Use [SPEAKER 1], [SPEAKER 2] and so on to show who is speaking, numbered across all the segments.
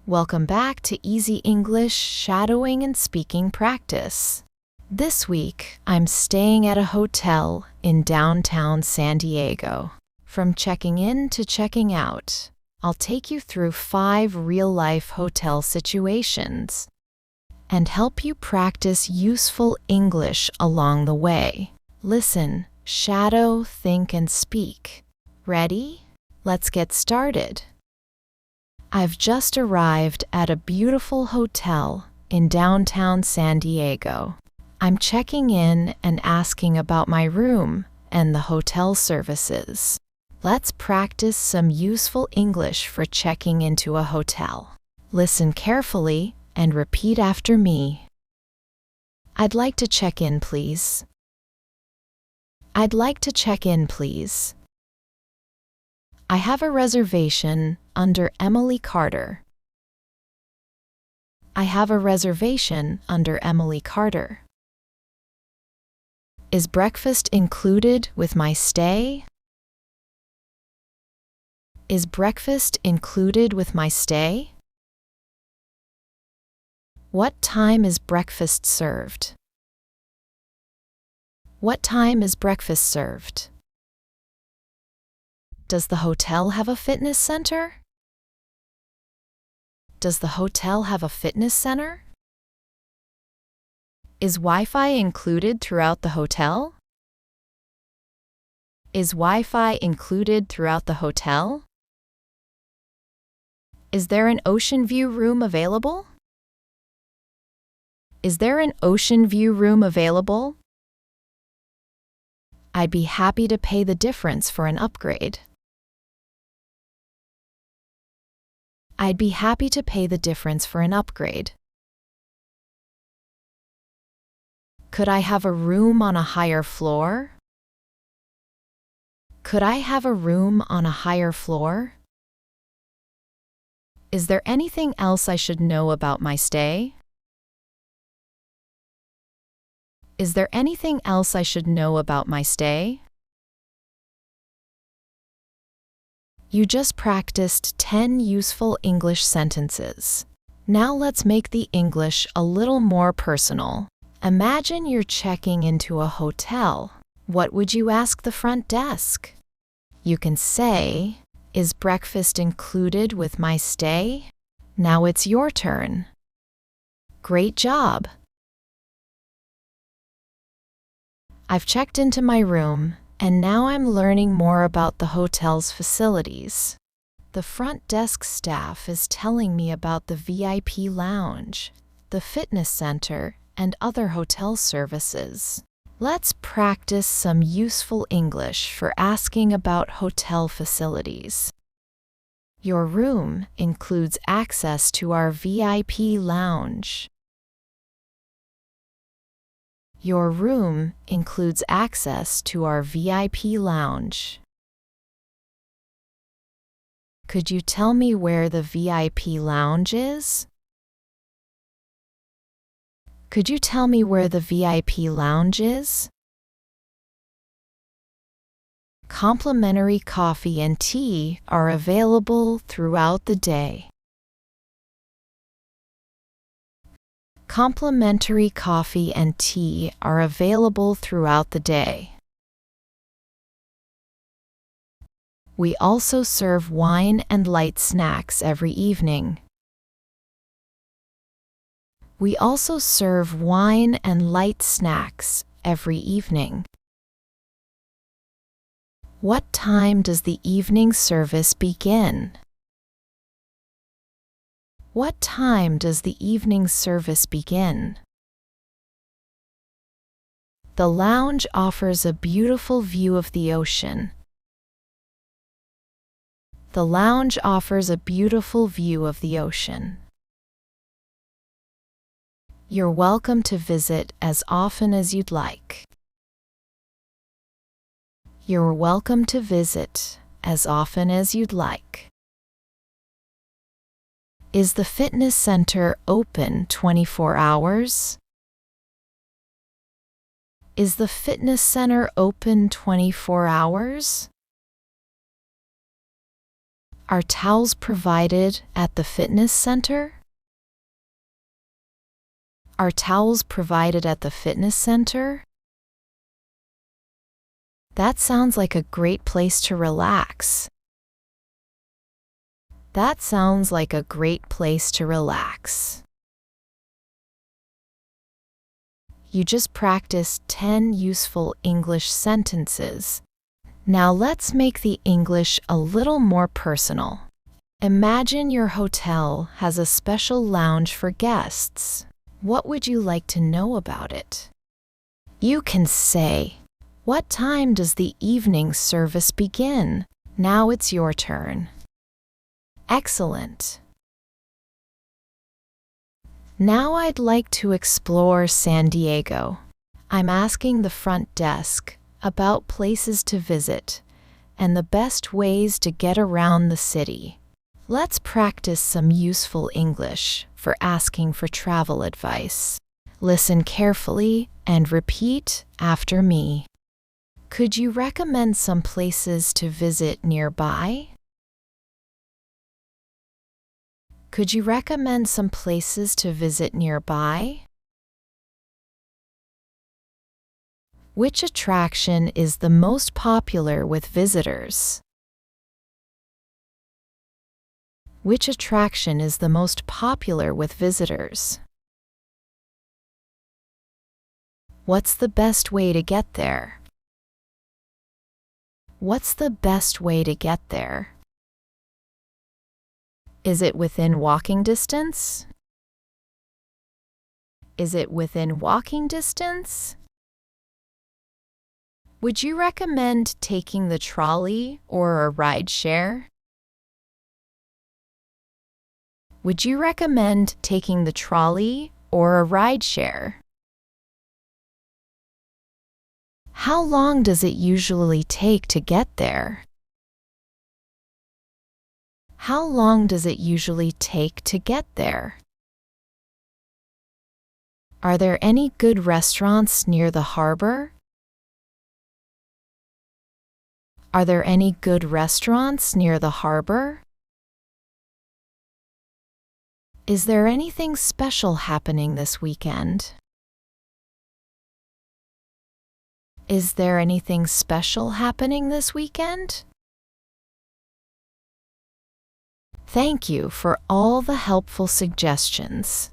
[SPEAKER 1] Welcome back to Easy English Shadowing and Speaking Practice. This week, I'm staying at a hotel in downtown San Diego. From checking in to checking out, I'll take you through 5 real-life hotel situations and help you practice useful English along the way. Listen, shadow, think, and speak. Ready? Let's get started. I've just arrived at a beautiful hotel in downtown San Diego. I'm checking in and asking about my room and the hotel services. Let's practice some useful English for checking into a hotel. Listen carefully and repeat after me. I'd like to check in, please. I'd like to check in, please. I have a reservation under Emily Carter. I have a reservation under Emily Carter. Is breakfast included with my stay? Is breakfast included with my stay? What time is breakfast served? What time is breakfast served? Does the hotel have a fitness center? Does the hotel have a fitness center? Is Wi-Fi included throughout the hotel? Is Wi-Fi included throughout the hotel? Is there an ocean view room available? Is there an ocean view room available? I'd be happy to pay the difference for an upgrade. I'd be happy to pay the difference for an upgrade. Could I have a room on a higher floor? Could I have a room on a higher floor? Is there anything else I should know about my stay? Is there anything else I should know about my stay? You just practiced 10 useful English sentences. Now let's make the English a little more personal. Imagine you're checking into a hotel. What would you ask the front desk? You can say, "Is breakfast included with my stay?" Now it's your turn. Great job! I've checked into my room, and now I'm learning more about the hotel's facilities. The front desk staff is telling me about the VIP lounge, the fitness center, and other hotel services. Let's practice some useful English for asking about hotel facilities. Your room includes access to our VIP lounge. Your room includes access to our VIP lounge. Could you tell me where the VIP lounge is? Could you tell me where the VIP lounge is? Complimentary coffee and tea are available throughout the day. Complimentary coffee and tea are available throughout the day. We also serve wine and light snacks every evening. We also serve wine and light snacks every evening. What time does the evening service begin? What time does the evening service begin? The lounge offers a beautiful view of the ocean. The lounge offers a beautiful view of the ocean. You're welcome to visit as often as you'd like. You're welcome to visit as often as you'd like. Is the fitness center open 24 hours? Is the fitness center open 24 hours? Are towels provided at the fitness center? Are towels provided at the fitness center? That sounds like a great place to relax. That sounds like a great place to relax. You just practiced 10 useful English sentences. Now let's make the English a little more personal. Imagine your hotel has a special lounge for guests. What would you like to know about it? You can say, "What time does the evening service begin?" Now it's your turn. Excellent. Now I'd like to explore San Diego. I'm asking the front desk about places to visit and the best ways to get around the city. Let's practice some useful English for asking for travel advice. Listen carefully and repeat after me. Could you recommend some places to visit nearby? Could you recommend some places to visit nearby? Which attraction is the most popular with visitors? Which attraction is the most popular with visitors? What's the best way to get there? What's the best way to get there? Is it within walking distance? Is it within walking distance? Would you recommend taking the trolley or a ride share? Would you recommend taking the trolley or a ride share? How long does it usually take to get there? How long does it usually take to get there? Are there any good restaurants near the harbor? Are there any good restaurants near the harbor? Is there anything special happening this weekend? Is there anything special happening this weekend? Thank you for all the helpful suggestions.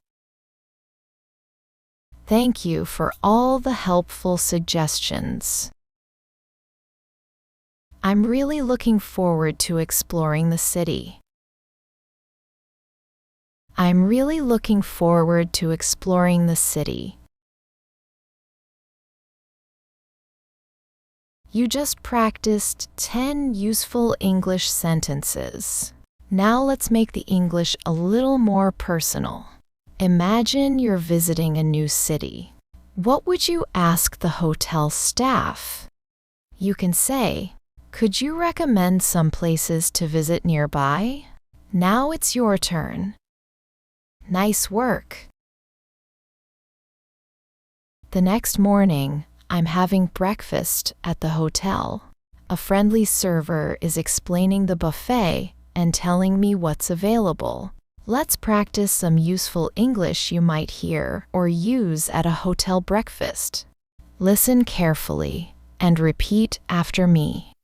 [SPEAKER 1] Thank you for all the helpful suggestions. I'm really looking forward to exploring the city. I'm really looking forward to exploring the city. You just practiced 10 useful English sentences. Now let's make the English a little more personal. Imagine you're visiting a new city. What would you ask the hotel staff? You can say, "Could you recommend some places to visit nearby?" Now it's your turn. Nice work. The next morning, I'm having breakfast at the hotel. A friendly server is explaining the buffet and telling me what's available. Let's practice some useful English you might hear or use at a hotel breakfast. Listen carefully and repeat after me.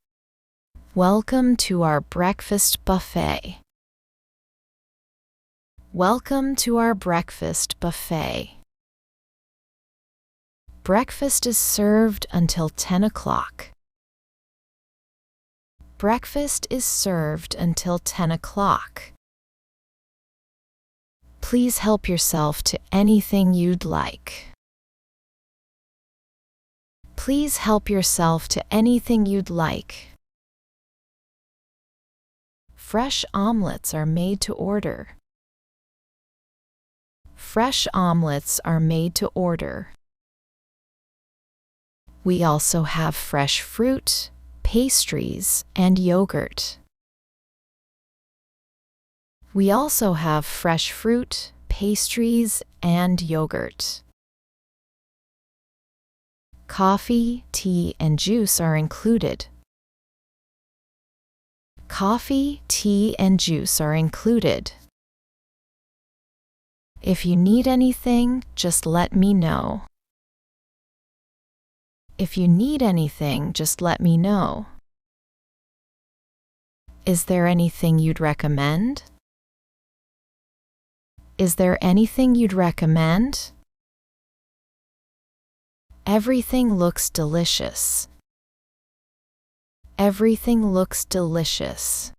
[SPEAKER 1] Welcome to our breakfast buffet. Welcome to our breakfast buffet. Breakfast is served until 10 o'clock. Breakfast is served until 10 o'clock. Please help yourself to anything you'd like. Please help yourself to anything you'd like. Fresh omelets are made to order. Fresh omelets are made to order. We also have fresh fruit, pastries, and yogurt. We also have fresh fruit, pastries, and yogurt. Coffee, tea, and juice are included. Coffee, tea, and juice are included. If you need anything, just let me know. If you need anything, just let me know. Is there anything you'd recommend? Is there anything you'd recommend? Everything looks delicious. Everything looks delicious.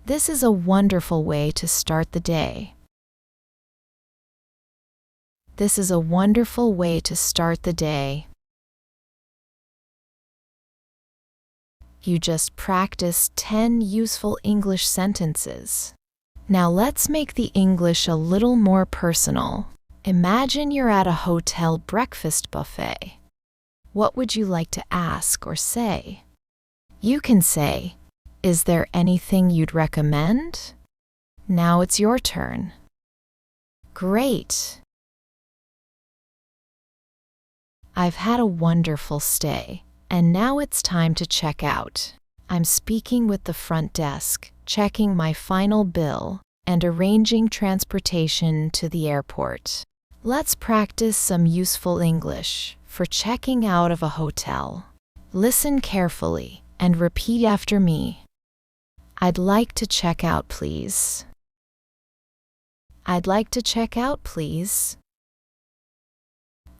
[SPEAKER 1] This is a wonderful way to start the day. This is a wonderful way to start the day. You just practiced 10 useful English sentences. Now let's make the English a little more personal. Imagine you're at a hotel breakfast buffet. What would you like to ask or say? You can say, "Is there anything you'd recommend?" Now it's your turn. Great. I've had a wonderful stay, and now it's time to check out. I'm speaking with the front desk, checking my final bill, and arranging transportation to the airport. Let's practice some useful English for checking out of a hotel. Listen carefully and repeat after me. I'd like to check out, please. I'd like to check out, please.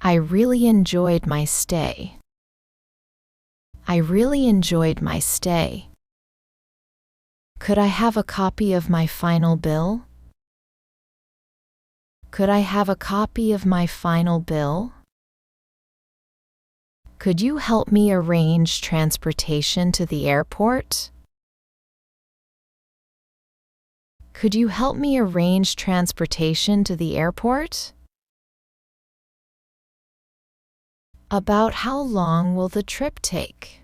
[SPEAKER 1] I really enjoyed my stay. I really enjoyed my stay. Could I have a copy of my final bill? Could I have a copy of my final bill? Could you help me arrange transportation to the airport? Could you help me arrange transportation to the airport? About how long will the trip take?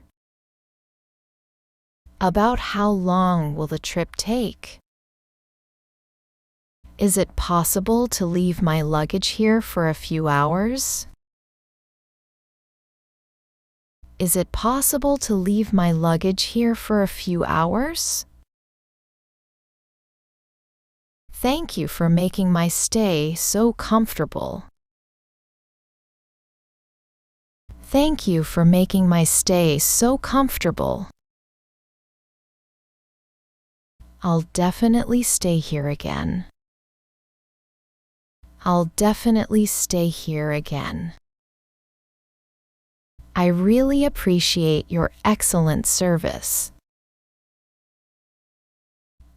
[SPEAKER 1] About how long will the trip take? Is it possible to leave my luggage here for a few hours? Is it possible to leave my luggage here for a few hours? Thank you for making my stay so comfortable. Thank you for making my stay so comfortable. I'll definitely stay here again. I'll definitely stay here again. I really appreciate your excellent service.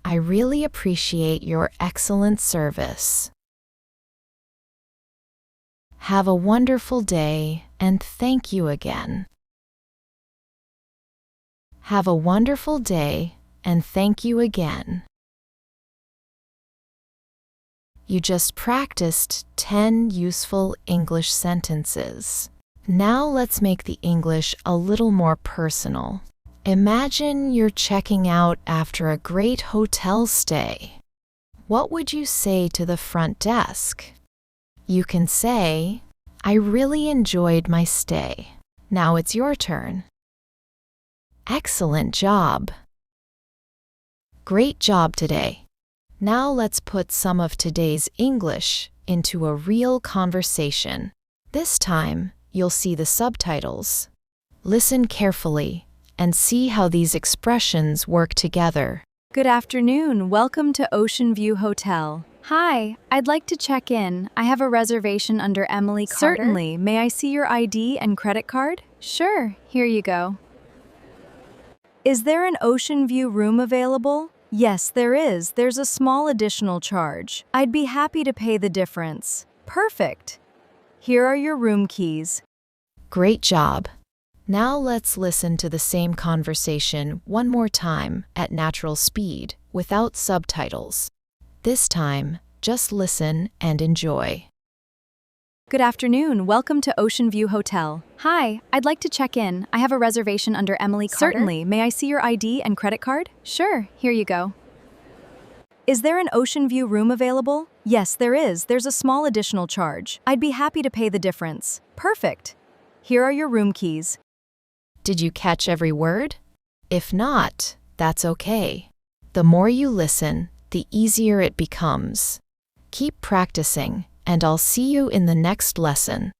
[SPEAKER 1] I really appreciate your excellent service. Have a wonderful day, and thank you again. Have a wonderful day, and thank you again. You just practiced 10 useful English sentences. Now let's make the English a little more personal. Imagine you're checking out after a great hotel stay. What would you say to the front desk? You can say, "I really enjoyed my stay." Now it's your turn. Excellent job. Great job today. Now let's put some of today's English into a real conversation. This time, you'll see the subtitles. Listen carefully and see how these expressions work together.
[SPEAKER 2] Good afternoon. Welcome to Ocean View Hotel. Hi, I'd like to check in. I have a reservation under Emily Carter. Certainly. May I see your ID and credit card? Sure. Here you go. Is there an Ocean View room available? Yes, there is. There's a small additional charge. I'd be happy to pay the difference. Perfect. Here are your room keys.
[SPEAKER 1] Great job. Now let's listen to the same conversation one more time at natural speed without subtitles. This time, just listen and enjoy.
[SPEAKER 2] Good afternoon. Welcome to Ocean View Hotel. Hi, I'd like to check in. I have a reservation under Emily Carter. Certainly. May I see your ID and credit card? Sure. Here you go. Is there an Ocean View room available? Yes, there is. There's a small additional charge. I'd be happy to pay the difference. Perfect. Here are your room keys.
[SPEAKER 1] Did you catch every word? If not, that's okay. The more you listen, the easier it becomes. Keep practicing, and I'll see you in the next lesson.